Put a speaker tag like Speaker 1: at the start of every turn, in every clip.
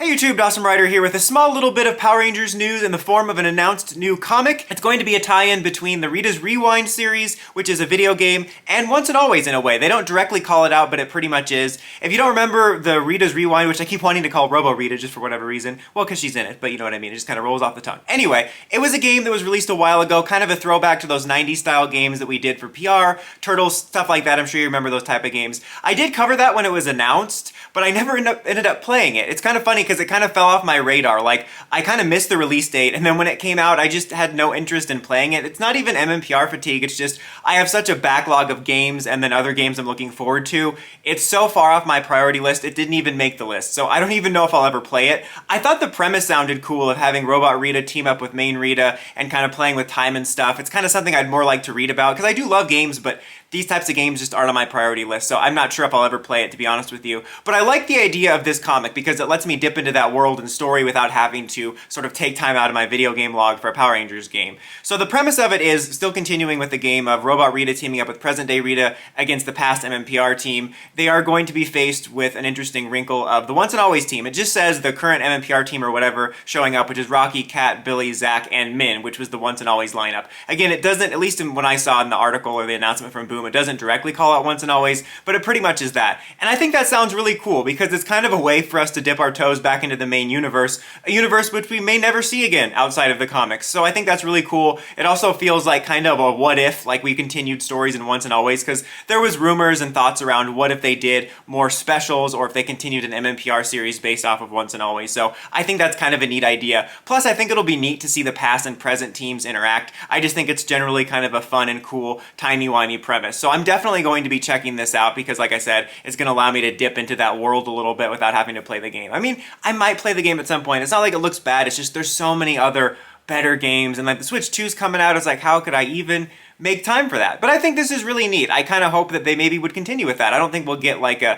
Speaker 1: Hey YouTube, Dawson Ryder here with a small little bit of Power Rangers news in the form of an announced new comic. It's going to be a tie-in between the Rita's Rewind series, which is a video game, and Once and Always in a way. They don't directly call it out, but it pretty much is. If you don't remember the Rita's Rewind, which I keep wanting to call Robo Rita just for whatever reason, well, because she's in it, but you know what I mean, it just kind of rolls off the tongue. Anyway, it was a game that was released a while ago, kind of a throwback to those 90s style games that we did for PR, Turtles, stuff like that. I'm sure you remember those type of games. I did cover that when it was announced, but I never ended up playing it. It's kind of funny because it kind of fell off my radar. Like, I kind of missed the release date, and then when it came out, I just had no interest in playing it. It's not even MMPR fatigue, it's just I have such a backlog of games and then other games I'm looking forward to. It's so far off my priority list, it didn't even make the list, so I don't even know if I'll ever play it. I thought the premise sounded cool of having Robot Rita team up with main Rita and kind of playing with time and stuff. It's kind of something I'd more like to read about, because I do love games, but these types of games just aren't on my priority list, so I'm not sure if I'll ever play it, to be honest with you. But I like the idea of this comic because it lets me dip into that world and story without having to sort of take time out of my video game log for a Power Rangers game. So the premise of it is still continuing with the game of Robot Rita teaming up with present-day Rita against the past MMPR team. They are going to be faced with an interesting wrinkle of the Once and Always team. It just says the current MMPR team or whatever showing up, which is Rocky, Kat, Billy, Zach, and Min, which was the Once and Always lineup. Again, it doesn't, at least when I saw in the article or the announcement from Boom, it doesn't directly call out Once and Always, but it pretty much is that. And I think that sounds really cool because it's kind of a way for us to dip our toes back into the main universe, a universe which we may never see again outside of the comics. So I think that's really cool. It also feels like kind of a what if, like we continued stories in Once and Always, because there was rumors and thoughts around what if they did more specials or if they continued an MMPR series based off of Once and Always. So I think that's kind of a neat idea. Plus I think it'll be neat to see the past and present teams interact. I just think it's generally kind of a fun and cool timey-wimey premise. So I'm definitely going to be checking this out because, like I said, it's going to allow me to dip into that world a little bit without having to play the game. I mean, I might play the game at some point. It's not like it looks bad, it's just there's so many other better games, and like the Switch 2's coming out, it's like, how could I even make time for that? But I think this is really neat. I kind of hope that they maybe would continue with that. I don't think we'll get like a,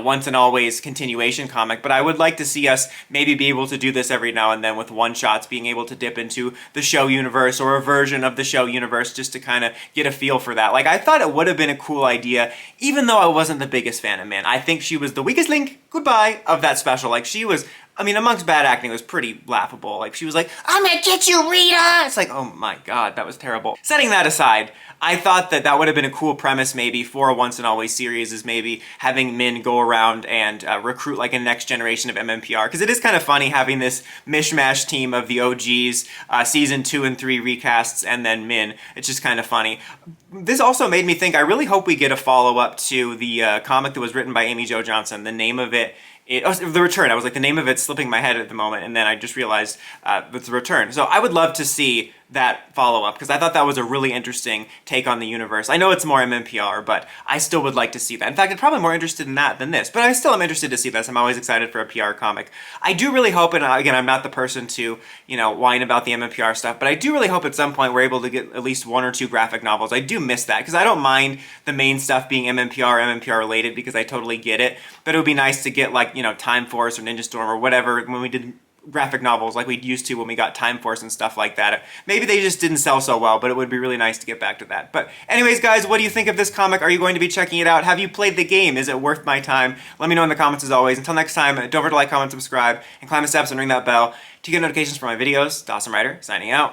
Speaker 1: Once and Always continuation comic, but I would like to see us maybe be able to do this every now and then with one-shots, being able to dip into the show universe or a version of the show universe just to kind of get a feel for that. Like, I thought it would have been a cool idea, even though I wasn't the biggest fan of Min. I think she was the weakest link, goodbye, of that special. Like, she was, I mean, amongst bad acting, it was pretty laughable. Like, she was like, I'm gonna get you, Rita! It's like, oh my god, that was terrible. Setting that aside, I thought that that would have been a cool premise maybe for a Once and Always series, is maybe having Min go around and recruit like a next generation of MMPR, because it is kind of funny having this mishmash team of the OGs, season 2 and 3 recasts, and then Min. It's just kind of funny. This also made me think, I really hope we get a follow-up to the comic that was written by Amy Jo Johnson. The name of it, The Return. I was like, the name of it's slipping my head at the moment, and then I just realized it's The Return. So I would love to see that follow-up, because I thought that was a really interesting take on the universe. I know it's more MMPR, but I still would like to see that. In fact, I'm probably more interested in that than this, but I still am interested to see this. I'm always excited for a PR comic. I do really hope, and again, I'm not the person to, whine about the MMPR stuff, but I do really hope at some point we're able to get at least 1 or 2 graphic novels. I do miss that, because I don't mind the main stuff being MMPR related, because I totally get it, but it would be nice to get like, Time Force or Ninja Storm or whatever when we did graphic novels like we used to when we got Time Force and stuff like that. Maybe they just didn't sell so well, but it would be really nice to get back to that. But anyways, guys, what do you think of this comic? Are you going to be checking it out? Have you played the game? Is it worth my time? Let me know in the comments as always. Until next time, don't forget to like, comment, subscribe, and climb the steps and ring that bell to get notifications for my videos. Dawson Ryder, signing out.